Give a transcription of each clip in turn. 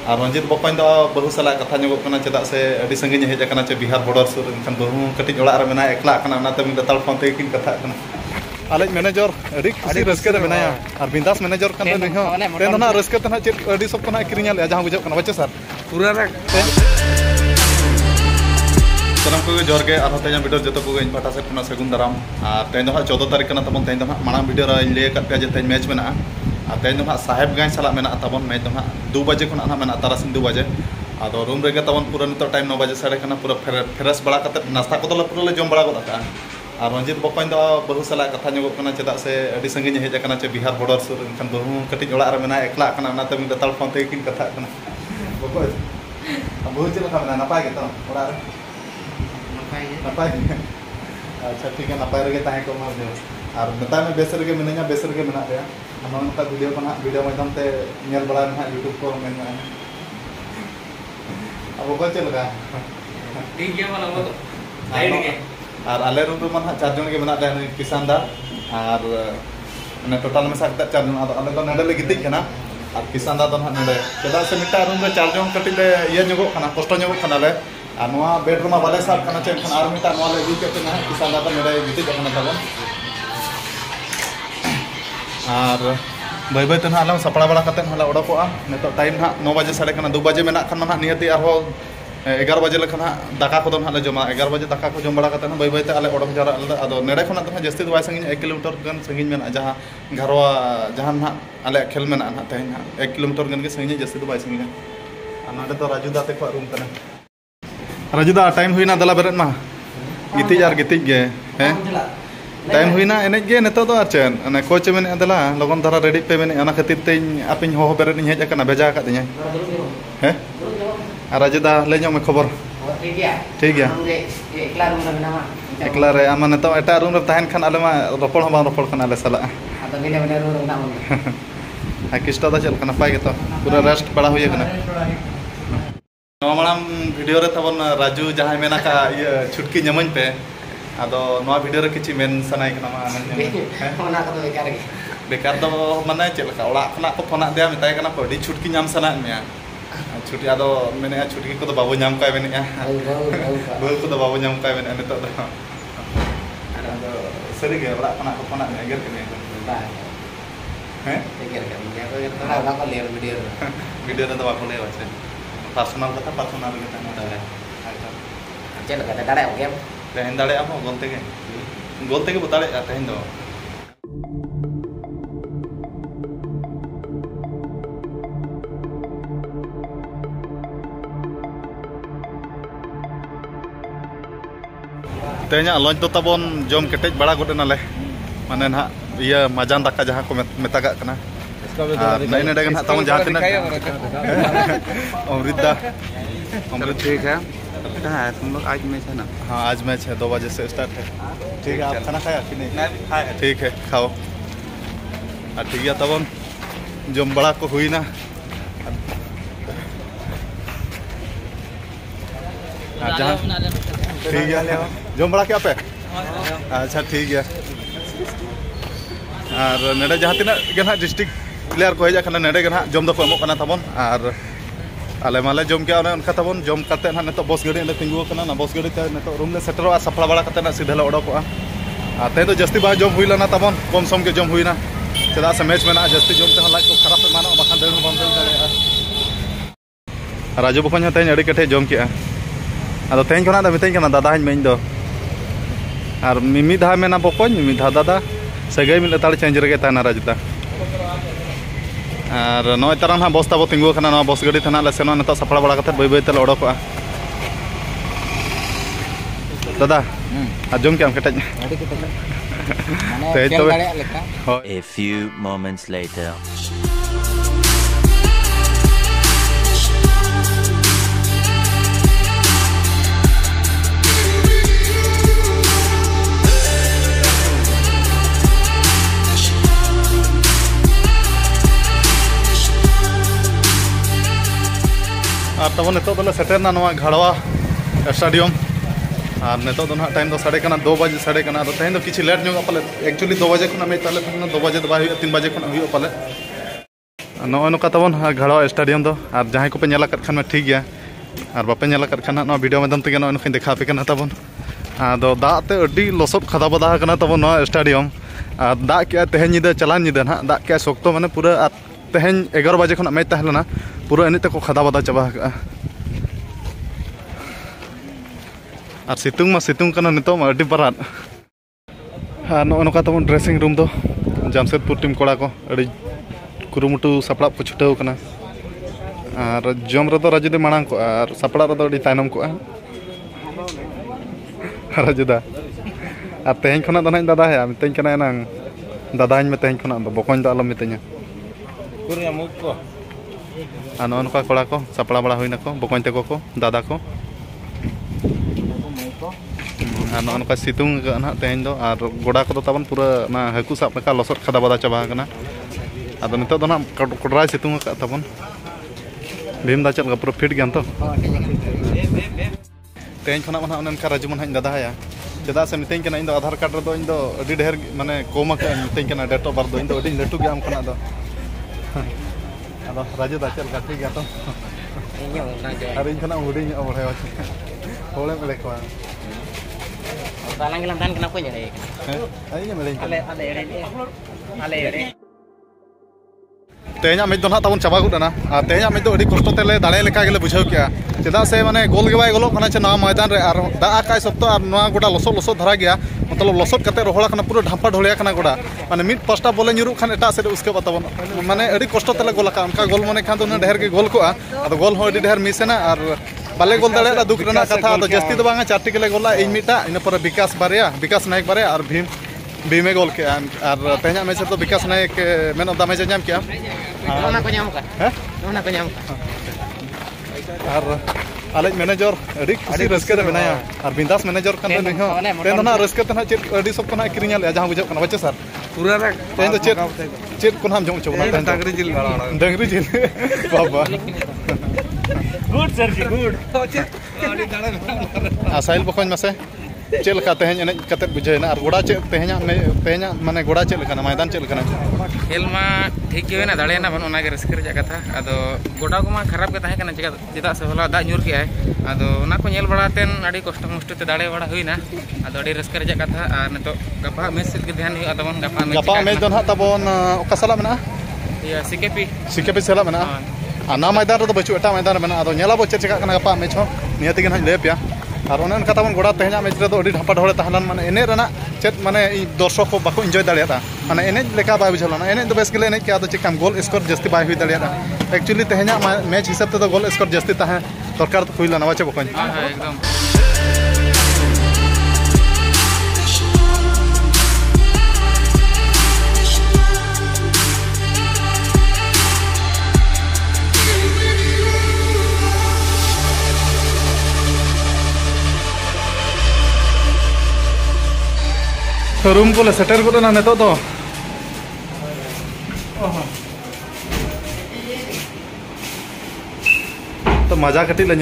और रंजित बकन बहु साल कथा ᱧᱚᱜᱚᱜ चेदा से अभी संगे हेज चे बिहार बॉर्डर सुर एनखान बहु कटिज ओड़ा रे मेना एकला दताल फोन ते किन कथा आले मैनेजर अभी रस्के मेनाया और बिंदास मैनेजर तेना रस्के चेक अभी सब किरिया जहाँ बुझे बच्चे सर पूरा सनम को जोर के तेज वीडियो जो को पाटा से सगुन दाराम और तेज 14 तारीख तब तेज मांग वीडियो लैया पे तेज मैच में तेज साहेबगंज साला तबन मैच 2 बजे खुना तारासिन 2 बजे अब रूम रे तब पूरा नित टाइम 9 बजे साढ़े पूरा फ्रेश बड़ा नाश्ता को पूरा जम बड़ा गद और रंजित बकन बहु साल कथा ᱧᱚᱜᱚᱜ चेदा से अभी संगे हेज चे बिहार बॉर्डर सुर एनखान बहु कटिज ओड़ा रे मेना एकला दताल फोन ते किन कथा बहु चेक नपाय गे तो ओड़ा रे नपाय अच्छा ठीक है नपाय रे ताहे को और मता में बेस रे मिना बेस रे मेना रे नोंता वीडियो माध्यम ते नेल बड़ा ना यूट्यूब को मेन अब को चल लगा ठीक है वाला वो साइड के और आले रूम रे मन 4 जन के मेना दे किसान दा और ने टोटल में साथ 4 जन आले तो नेडे ले गितिज कना और किसान दा तो नेडे चेदा से मिटा रूम रे 4 जन कटि ले ये ᱧᱚᱜᱚᱜ कना कष्ट ᱧᱚᱜᱚᱜ कना ले और नोआ बेडरूम वाले साथ कना चे एनखान और मिटा नोआ ले दी के ना किसान दा तो नेडे गितिज कना तबन और बै बै आल सपड़ा बड़ा उड़कोआ नित टाइम ना 9 बजे साढ़े 2 बजे में ना निहती 11 बजे लेकिन दाका को ले जमा 11 बजे दाका को जम बड़ा बै बै आले उड़क जारा अब नेड़े खुना जस्ती बै संगी 1 किलोमीटर गन संगी में जहाँ घरवा जहाँ ना आले खेल में ना तेज 1 किलोमीटर गन के संगी जस्ती बै संगी ना तो राजू दाते को रूम करना राजू दा टाइम हुई ना दला बेरत मा गितिज और गितिज गे हैं टाइम हुईना एनेज गे नेतो तो चेन कोच में दला लगन धारा रेडी पे में खातिर ते आप हो बेरे हेज भेजा कर दिया हैं राजुदा ले में खबर ठीक है एकला रे आमा नेतो एटा रूम रे तहन खान आले मा रपड़ हम रपड़ खान आले साला किस्टा दा चल नपाय गे तो पूरा रेस्ट बड़ा हुई कना नवा माम वीडियो रे तबन राजू जहां मेना का ये छुटकी नमन पे आदो नवा वीडियो रे किछि मेन सनाय कना मा ओना को बेकार दो माने चलका ओला खना को फोना दे मिताय कना पडी छुटकी नाम सना में छुटी आदो मेने छुटकी को तो बाबू नाम काय मेने बोल को तो बाबू नाम काय मेने नितो दो आदो सरी गे ओला खना को फोना में एगर कने हैं एगर कने तो ओला को ले वीडियो रे तो बाको ले वाचे पर्सनल कथा पर्सनल के तना दाले चल कता दाड़े हो गेम तेहन दाड़े आप गोलते के बताड़े तेहन दो तेहना लंच तो तबन जम केटेज बड़ा गोटेनाले माने ना इया मजान दाका जहाँ को मेतागा कना नई नडे ना तबन जहाँ तिना अमृत ठीक है तुम लोग आज मैच है ना हाँ आज मैच है 2 बजे से स्टार्ट है ठीक है आप खाना खाया कि नहीं खाया ठीक है खाओ ठीक है तब जम बड़ा को हुई ना जहाँ ठीक है जम बड़ा क्या पे अच्छा ठीक है और नेड़े जहाँ तीना ना डिस्ट्रिक्ट प्लेयर को हेजा नेड़े जम दो एमोना तबन और आले माले जम के तबन जम करते ना नित बस गाड़ी तिंगू ना बस गाड़ी नित रूम ले सेटरों सपड़ा बड़ा सीधे ले उड़कोआ तेज तो जस्ती बा जम हुई लेना तबन कम सम के जम हुईना चेदा से मैच में जस्ती जम ते लाइक को खराब माना बाखान दे बम दे राजू बकन तेज अड़ी कटे जम के अब तेज खना मितई दादा मेन दो और मिमी धा मेना बकन मिमी धा दादा सगई मिल ताड़ चेंज रे ताना राजुदा और नय तारा ना बस तब तिंगू ना बस गाड़ी थाना ले सेनो नित सपड़ा बड़ा बै बै तेल उड़कोआ दादा आजम के केटेज A few moments later. तब नित सेटरना घाड़वा स्टेडियम और नित ना टाइम तो साढ़े 2 बजे साढ़े तेहन किसी लेट पाले एक्चुअली 2 बजे खुना मैच ताले 2 बजे तो 3 बजे खुना पाले नॉय नोका तबन घाड़वा स्टेडियम दो और जहां को पे नेला कत खान में ठीक गया और बापे नेला कत खान नो वीडियो माध्यम तक नो देखा पे कना तबन आदो दाते अड्डी लसद खदा बदा कना तबन नो स्टेडियम और दा के तेहें निदा चलान निदा ना दा के शक्तो माने पूरा तेहें 11 बजे खन मैच तहलना पूरा एने तक खदा बदा चाबा का और सितुंग मा सितुंग कना नितो मा अड्डी बरात नो नोका तबन ड्रेसिंग रूम दो जामशेदपुर टीम कोड़ा को अड्डी कुरुमुटु सपड़ा को छुटाव कना और जम रे राजू दे मांग को और सपड़ा रे अड्डी तायनम को राजू दा और तेहें खना दो नाई दादा है मितें कना एनांग दादा में तेहें खना दो बकोन दो आलम मितें कुरिया मुक को और नो नोका कोड़ा को सपड़ा बड़ा हुई को बकोन ते को दादा को और नोका सितुंग ना तेहें दो और गोड़ा को तबन पूरा ना हाकू साब का लसद खदा बदा चाबा कना आदो नितो दो ना कोडराय सितुंग का तबन भीम दा चल पूरा फिट गया तो तेहें खना माना उनका राजू मन दादा है चेदा से मितें कना इन दो आधार कार्ड रे दो इन दो अडी ढेर माने कोम का मितें कना डेट ऑफ बर्थ दो इन दो अडी लटू गया खना दो आदो राजू दा चल का ठीक गया तो और इन खना हुडी बढ़ाय होले मेले को Talang lam tan kenapa nya deh ayo मेले ale तेहें मैच दो ना तबन चाबा गुडना तेहें मैच दो अडी कष्ट तेले दाड़े लेका गेले बुझाव किया चेदा से माने गोल गे बाय गोलो खाना चे नवा मैदान रे और दा आकाय सप्तो और नवा गोडा लसद लसद धरा गया मतलब लसद कते रोहड़ा खाना पूरा ढांपा ढोलिया खाना गोडा माने मिड पास्टा बोले न्यूरु खान एटा से उसके बताबन माने अडी कष्ट तेले गोल का उनका गोल मने खान तो ना ढेर के गोल को आदो गोल हो अडी ढेर मिसेना और बाले गोल दाड़े दुख रेना कथा तो जस्ती दो बांगा 4 टी के गोला इन मिटा इन पर विकास नायक बारे और भीमे गोल के और तेहें मैच तो विकास नायक मैन ऑफ द मैच नाम किया ona ko nyam ka और आले मैनेजर अड़ी खुशी रस्के रे बनाया और बिंदास मैनेजर कन नहीं हो तेन ना रस्के तना चेत अड़ी सब कना किरिया ले जहां बुझो कना बच्चे सर पूरा रे तेन तो चेत कोन हम जम चोना डंगरी जिल बाबा गुड सर जी गुड आसाइल बखन मसे चेल का तेहें एने कते बुझेना और गोड़ा चे तेहें माने गोड़ा चेल कना मैदान चेल कना खेल मा ठीक गे ना दाड़े ना बन ओना गे रस्कर जा कथा आदो गोड़ा को मा खराब के ताहे कना चेदा से होला दा न्यूर के आय आदो ओना को नेल बड़ातेन अडी कष्ट मष्ट ते दाड़े बड़ा हुईना आदो अडी रस्कर जा कथा और नतो गपा मैच से के ध्यान हुआ तबन गपा मैच दो ना तबन ओका सला मेना या सीकेपी सला मेना आना मैदान रे तो बचु एटा मैदान मेना आदो नेला बो चेका कना गपा मैच हो नियति के ना ले पिया और उन कथा गोड़ा तेहें मैच रे अडी ढापा ढोले तहलन माने एने रना चेत माने दर्शक को बाको एंजॉय दाड़ियाता माने एने लेका बाय बुझलना एने तो बेस गेले एने के आदो चिकाम गोल स्कोर जस्ती बाय हुई दाड़ियाता एक्चुअली तेहें मैच हिसाब ते तो गोल स्कोर जस्ती ताहे सरकार तो हुई लना बाचे बकन एकदम रूम को सेटर गोना नेतो तो मजा कटी ले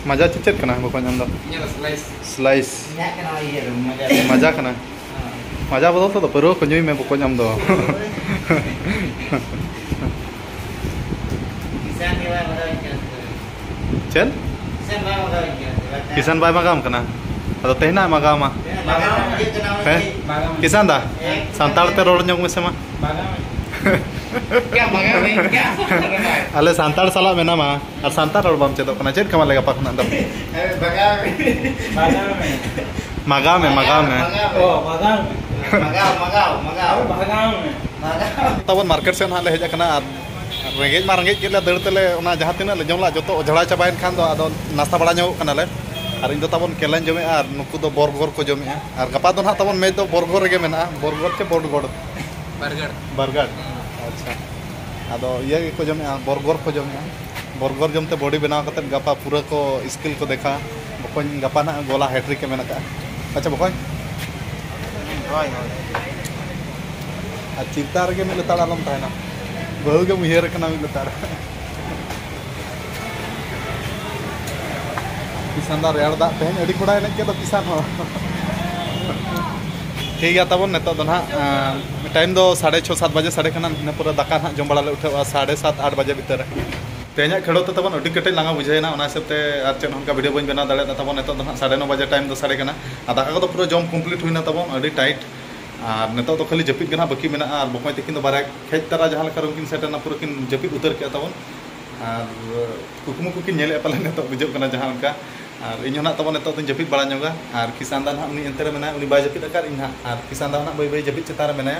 मजा चेत कना बकन हम स्लाइस मजा कना मजा बदल तो परो को ᱧᱩᱭ में बकन हम दो चल किसान भाई मगाम कना अदो तेहना मगामा किसान दा संताल ते रोड ᱧᱚᱜ में से मा क्या मगा में क्या अले संताल साला मेना मा और संताल रोड बम चेदो कना चेत कमा लेगा पखना दम मगा में ओ मगा में तबन मार्केट से ना ले हेज कना रेंगेज मा रेंगेज केले दड़ तेले ओना जहां तिना ले जमला जतो झड़ा चाबाइन खान दो आदो नास्ता बड़ा ᱧᱚᱜ कना ले और इन तबन केलन जमे और नुकु दो बर्गर को जमे और गपा दो ना तबन मैच दो बर्गर रे मेना बर्गर के बर्गर अच्छा आदो ये को जमे बर्गर को जमे बर्गर जमते बॉडी बनाव कते गपा पूरा को स्किल को देखा बकन गपा ना गोला हैट्रिक के मेना का अच्छा बकन होय आ चिंता रे में लताड़ आलम ताना बहु के मुहेर कना में लताड़ किसान दा रेड़ दा तेहें अडी कोड़ा एने के तो किसान हो ठीक है तब नितो ना टाइम दो 6:30-7 बजे साढ़े खाना पूरा दाका ना जम बड़ा उठे 7:30-8 बजे भीतर तेज खेलो तो तब अभी कटे लांगा बुझेना हिसाब से और चेक उनका वीडियो बन बना दाड़ा तब नितो 9:30 बजे टाइम दो साढ़े खाना दाका को पूरा जम कमप्लीट होना तब अभी टाइट और नितो तो खाली जपिद गना बाकी मेना और बकई तकिन बारे खेज तारा जहाँ उनकिन सेटना पूरा किन जपिद उतर के तब और कुकमु को किन पाले नितो बुझे जहाँ उनका और इन तब नितो जपिद बड़ा नोगा और किसान दा उनी एंते मेना उनी बाय जपिद अकार इन और किसान दा बै बै जपिद चेतान मेना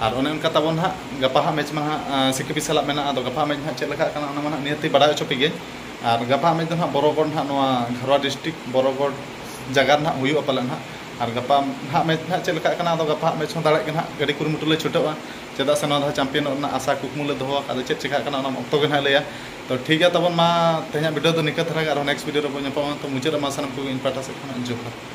और उन उनका तब हाँ गपा मैच में सिक्किपी साला मेना गपा मैच हाँ चलका निहती बड़ा चोपी गे और गपा मैच हाँ बरगढ़ हाँ घरवा डिस्ट्रिक्ट बरगढ़ जगह ना हुआ पाले हाँ और गपा हाँ मैच हाँ चलका गपा मैच दाड़े हाँ गाड़ी कुरुमुटुले छुटा चेदा से चैंपियन आशा कुकमुले दो चेक चिका अक्तो के लैया तो ठीक है तब मा तेज वीडियो तो निका थरा और नेक्स्ट वीडियो रो तो मुचाद मा सानम को इन पाटा से जोहार।